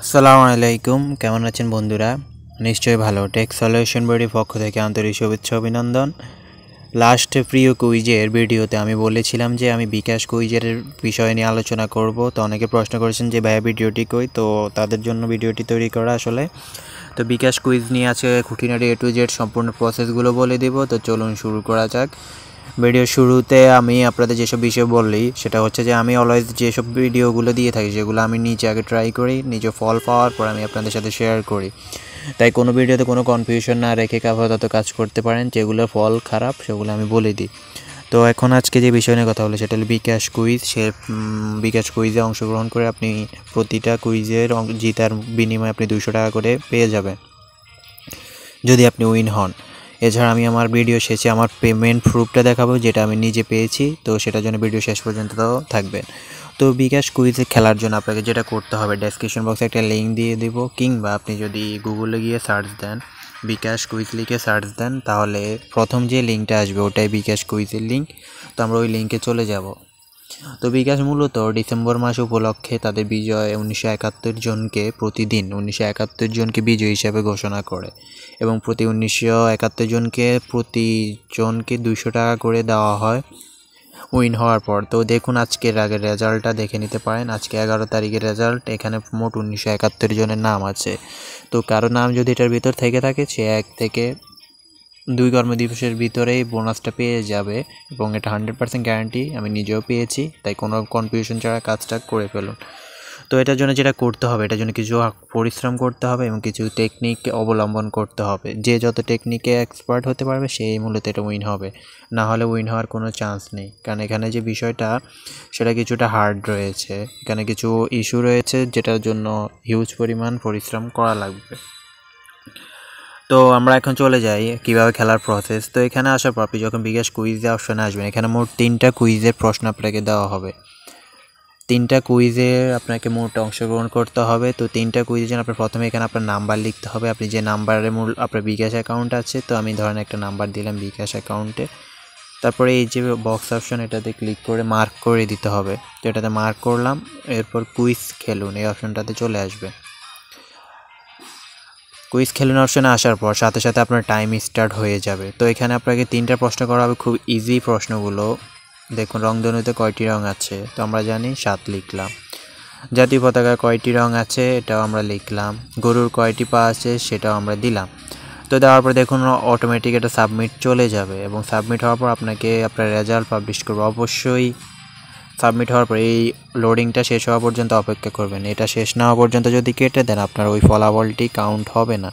আসসালামু আলাইকুম, কেমন আছেন বন্ধুরা? নিশ্চয়ই ভালো। টেক সলিউশন বডির পক্ষ থেকে আন্তরিক শুভেচ্ছা অভিনন্দন। লাস্ট প্রিয় কুইজের ভিডিওতে আমি বলেছিলাম যে আমি বিকাশ কুইজের বিষয় নিয়ে আলোচনা করব। তো অনেকে প্রশ্ন করেছেন যে ভাইয়া ভিডিওটি কই, তো তাদের জন্য ভিডিওটি তৈরি করা আসলে। তো বিকাশ কুইজ নিয়ে আছে খুঁটিনাটি A to Z সম্পূর্ণ প্রসেসগুলো বলে দেব। তো চলুন শুরু করা যাক। ভিডিও শুরুতে আমি আপনাদের যেসব বিষয় বললি সেটা হচ্ছে যে আমি অলওয়েজ যেসব ভিডিওগুলো দিয়ে থাকি সেগুলো আমি নিজে আগে ট্রাই করি, নিজে ফল পাওয়ার পর আমি আপনাদের সাথে শেয়ার করি। তাই কোনো ভিডিওতে কোনো কনফিউশন না রেখে আপাতত কাজ করতে পারেন। যেগুলো ফল খারাপ সেগুলো আমি বলে দিই। তো এখন আজকে যে বিষয় নিয়ে কথা হলো সেটা হলো বিকাশ কুইজ। বিকাশ কুইজে অংশগ্রহণ করে আপনি প্রতিটা কুইজের জিতার বিনিময়ে আপনি 200 টাকা করে পেয়ে যাবেন যদি আপনি উইন হন। এছাড়া আমি আমার ভিডিও শেষে আমার পেমেন্ট প্রুফটা দেখাবো, যেটা আমি নিজে পেয়েছি। তো সেটার জন্য ভিডিও শেষ পর্যন্ত থাকবেন। তো বিকাশ কুইজে খেলার জন্য আপনাকে যেটা করতে হবে, ডেসক্রিপশন বক্সে একটা লিঙ্ক দিয়ে দেব, কিংবা আপনি যদি গুগলে গিয়ে সার্চ দেন, বিকাশ কুইজ লিখে সার্চ দেন, তাহলে প্রথম যে লিঙ্কটা আসবে ওটাই বিকাশ কুইজের লিঙ্ক। তো আমরা ওই লিঙ্কে চলে যাব। তো বিকাশ মূলত ডিসেম্বর মাস উপলক্ষে তাদের বিজয় 1971 জনকে প্রতিদিন 1971 জনকে বিজয়ী হিসাবে ঘোষণা করে এবং প্রতি 1971 জনকে প্রতিজনকে 200 টাকা করে দেওয়া হয় উইন হওয়ার পর। তো দেখুন আজকের আগের রেজাল্টটা দেখে নিতে পারেন। আজকে 11 তারিখের রেজাল্ট। এখানে মোট 1971 জনের নাম আছে। তো কারো নাম যদি এটার ভিতর থেকে থাকে সে 1 থেকে 2 কর্মদিবসের ভিতরেই বোনাসটা পেয়ে যাবে এবং এটা 100% গ্যারান্টি। আমি নিজেও পেয়েছি, তাই কোনো কনফিউশন ছাড়া কাজটা করে ফেলুন। তো এটার জন্য যেটা করতে হবে, এটার জন্য কিছু পরিশ্রম করতে হবে এবং কিছু টেকনিক অবলম্বন করতে হবে। যে যত টেকনিকে এক্সপার্ট হতে পারবে সেই মূলত এটা উইন হবে, না হলে উইন হওয়ার কোনো চান্স নেই। কারণ এখানে যে বিষয়টা সেটা কিছুটা হার্ড রয়েছে, এখানে কিছু ইস্যু রয়েছে যেটার জন্য হিউজ পরিমাণ পরিশ্রম করা লাগবে। তো আমরা এখন চলে যাই কিভাবে খেলার প্রসেস। তো এখানে আসার পর আপনি যখন বিকাশ কুইজে অপশানে আসবেন, এখানে মোট 3টা কুইজের প্রশ্ন আপনাকে দেওয়া হবে। 3টা কুইজে আপনাকে মোট অংশগ্রহণ করতে হবে। তো 3টা কুইজের জন্য আপনার প্রথমে এখানে আপনার নাম্বার লিখতে হবে। আপনি যে নাম্বারে আপনার বিকাশ অ্যাকাউন্ট আছে, তো আমি ধরেন একটা নাম্বার দিলাম বিকাশ অ্যাকাউন্টে। তারপরে এই যে বক্স অপশন, এটাতে ক্লিক করে মার্ক করে দিতে হবে। তো এটাতে মার্ক করলাম। এরপর কুইজ খেলুন এই অপশনটাতে চলে আসবে। কুইজ খেলুন অপশনে আসার পর সাথে সাথে আপনার টাইম স্টার্ট হয়ে যাবে। তো এখানে আপনাকে 3টা প্রশ্ন করা হবে, খুব ইজি প্রশ্নগুলো। দেখুন রংধনুতে কয়টি রং আছে, তো আমরা জানি 7 লিখলাম। জাতীয় পতাকায় কয়টি রং আছে, এটাও আমরা লিখলাম। গরুর কয়টি পা আছে, সেটাও আমরা দিলাম। তো দেওয়ার পর দেখুন অটোমেটিক এটা সাবমিট চলে যাবে এবং সাবমিট হওয়ার পর আপনাকে আপনার রেজাল্ট পাবলিশ করবে। অবশ্যই সাবমিট হওয়ার পর এই লোডিংটা শেষ হওয়া পর্যন্ত অপেক্ষা করবেন। এটা শেষ না হওয়া পর্যন্ত যদি কেটে দেন আপনার ওই ফলাফলটি কাউন্ট হবে না।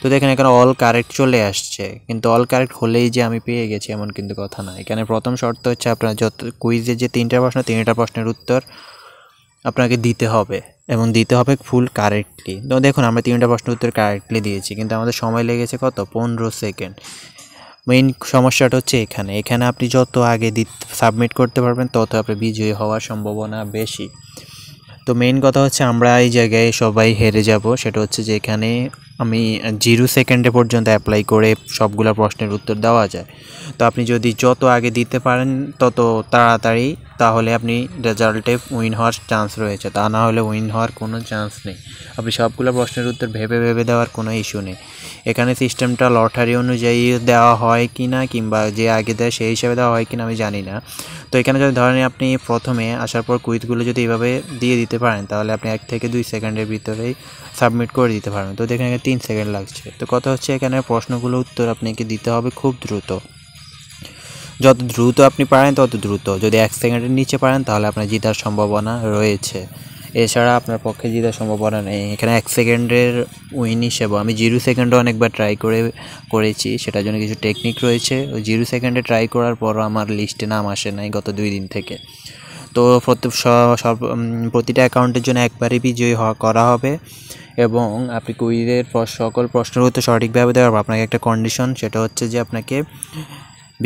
তো দেখেন এখানে অল কারেক্ট চলে আসছে, কিন্তু অল কারেক্ট হলেই যে আমি পেয়ে গেছি এমন কিন্তু কথা না। এখানে প্রথম শর্ত হচ্ছে আপনার যত কুইজে যে 3টা প্রশ্ন, 3টা প্রশ্নের উত্তর আপনাকে দিতে হবে এবং দিতে হবে ফুল কারেক্টলি। তো দেখুন আমরা 3টা প্রশ্নের উত্তর কারেক্টলি দিয়েছি, কিন্তু আমাদের সময় লেগেছে কত, 15 সেকেন্ড। মেইন সমস্যাটা হচ্ছে এখানে আপনি যত আগে সাবমিট করতে পারবেন তত আপনি বিজয়ী হওয়ার সম্ভাবনা বেশি। তো মেইন কথা হচ্ছে আমরা এই জায়গায় সবাই হেরে যাব। সেটা হচ্ছে যে এখানে আমি 0 সেকেন্ডে পর্যন্ত অ্যাপ্লাই করে সবগুলো প্রশ্নের উত্তর দেওয়া যায়। তো আপনি যদি যত আগে দিতে পারেন তত তাড়াতাড়ি, তাহলে আপনি রেজাল্টে উইন হওয়ার চান্স রয়েছে। তা না হলে উইন হওয়ার কোনো চান্স নেই। আপনি সবগুলো প্রশ্নের উত্তর ভেবে দেওয়ার কোনো ইস্যু নেই। এখানে সিস্টেমটা লটারি অনুযায়ী দেওয়া হয় কি না, কিংবা যে আগে দেয় সেই হিসাবে দেওয়া হয় কি না আমি জানি না। তো এখানে যদি ধরেন আপনি প্রথমে আসার পর কুইজগুলো যদি এইভাবে দিয়ে দিতে পারেন, তাহলে আপনি 1 থেকে 2 সেকেন্ডের ভিতরেই সাবমিট করে দিতে পারবেন। তো দেখেন এখানে 3 সেকেন্ড লাগছে। তো কথা হচ্ছে এখানে প্রশ্নগুলো উত্তর আপনাকে দিতে হবে খুব দ্রুত। যত দ্রুত আপনি পারেন তত দ্রুত। যদি 1 সেকেন্ডের নিচে পারেন তাহলে আপনার জেতার সম্ভাবনা রয়েছে। এছাড়া আপনার পক্ষে জেতার সম্ভাবনা নেই। এখানে 1 সেকেন্ডের উইন হিসেবে আমি 0 সেকেন্ডও অনেকবার ট্রাই করেছি। সেটার জন্য কিছু টেকনিক রয়েছে। ওই 0 সেকেন্ডে ট্রাই করার পরও আমার লিস্টে নাম আসে নাই গত 2 দিন থেকে। তো প্রতিটা অ্যাকাউন্টের জন্য একবারই বিজয়ী করা হবে এবং আপনি কুইজের সকল প্রশ্নের উত্তর সঠিকভাবে দেওয়ার পর আপনাকে একটা কন্ডিশন, সেটা হচ্ছে যে আপনাকে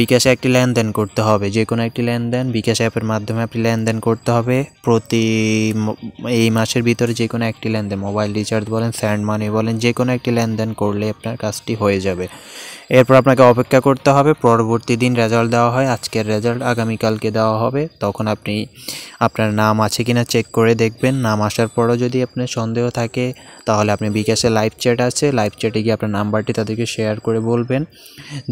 বিকাশে একটি লেনদেন করতে হবে। যে কোনো একটি লেনদেন বিকাশ অ্যাপের মাধ্যমে আপনি লেনদেন করতে হবে প্রতি এই মাসের ভিতরে। যে কোনো একটি লেনদেন, মোবাইল রিচার্জ বলেন, স্যান্ড মানি বলেন, যে কোনো একটি লেনদেন করলে আপনার কাজটি হয়ে যাবে। এরপর আপনাকে অপেক্ষা করতে হবে, পরবর্তী দিন রেজাল্ট দেওয়া হয়। আজকের রেজাল্ট আগামীকালকে দেওয়া হবে, তখন আপনি আপনার নাম আছে কিনা চেক করে দেখবেন। নাম আসার পরও যদি আপনার সন্দেহ থাকে তাহলে আপনি বিকাশে লাইভ চ্যাট আছে, লাইভ চ্যাটে গিয়ে আপনার নাম্বারটি তাদেরকে শেয়ার করে বলবেন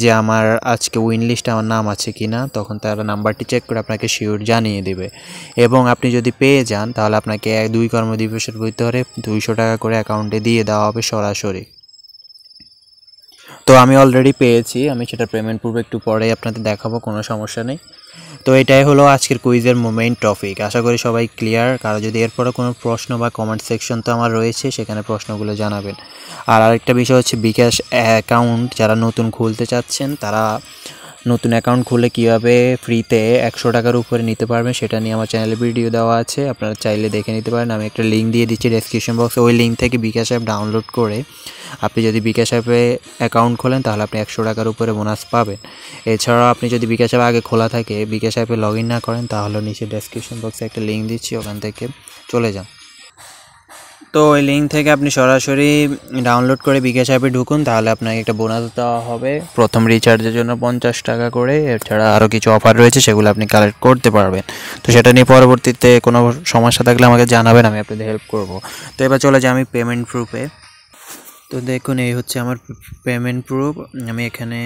যে আমার আজকে উইন লিস্টে আমার নাম আছে কিনা, তখন তারা নাম্বারটি চেক করে আপনাকে শিওর জানিয়ে দেবে। এবং আপনি যদি পেয়ে যান তাহলে আপনাকে 2 কর্মদিবসের ভিতরে 200 টাকা করে অ্যাকাউন্টে দিয়ে দেওয়া হবে সরাসরি। তো আমি অলরেডি পেয়েছি, আমি সেটা পেমেন্ট পূর্বে একটু পরে আপনাদের দেখাবো, কোনো সমস্যা নেই। তো এটাই হলো আজকের কুইজের মেইন টপিক। আশা করি সবাই ক্লিয়ার। কারো যদি এরপরে কোনো প্রশ্ন বা কমেন্ট সেকশন তো আমার রয়েছে, সেখানে প্রশ্নগুলো জানাবেন। আর আরেকটা বিষয় হচ্ছে বিকাশ অ্যাকাউন্ট যারা নতুন খুলতে চাচ্ছেন তারা নতুন অ্যাকাউন্ট খুলে কীভাবে ফ্রিতে 100 টাকার উপরে নিতে পারবেন সেটা নিয়ে আমার চ্যানেলে ভিডিও দেওয়া আছে, আপনারা চাইলে দেখে নিতে পারেন। আমি একটা লিঙ্ক দিয়ে দিচ্ছি ডেসক্রিপশন বক্সে, ওই লিঙ্ক থেকে বিকাশ অ্যাপ ডাউনলোড করে আপনি যদি বিকাশ অ্যাপে অ্যাকাউন্ট খোলেন তাহলে আপনি 100 টাকার উপরে বোনাস পাবেন। এছাড়াও আপনি যদি বিকাশ অ্যাপ আগে খোলা থাকে, বিকাশ অ্যাপে লগ ইন না করেন, তাহলে নিচে ডেসক্রিপশন বক্সে একটা লিঙ্ক দিচ্ছি, ওখান থেকে চলে যান। তো ওই লিঙ্ক থেকে আপনি সরাসরি ডাউনলোড করে বিকাশ অ্যাপে ঢুকুন, তাহলে আপনাকে একটা বোনাস দেওয়া হবে প্রথম রিচার্জের জন্য 50 টাকা করে। এছাড়া আরও কিছু অফার রয়েছে, সেগুলো আপনি কালেক্ট করতে পারবেন। তো সেটা নিয়ে পরবর্তীতে কোনো সমস্যা থাকলে আমাকে জানাবেন, আমি আপনাদের হেল্প করব। তো এবার চলে যাই আমি পেমেন্ট প্রুফে। তো দেখুন এই হচ্ছে আমার পেমেন্ট প্রুফ। আমি এখানে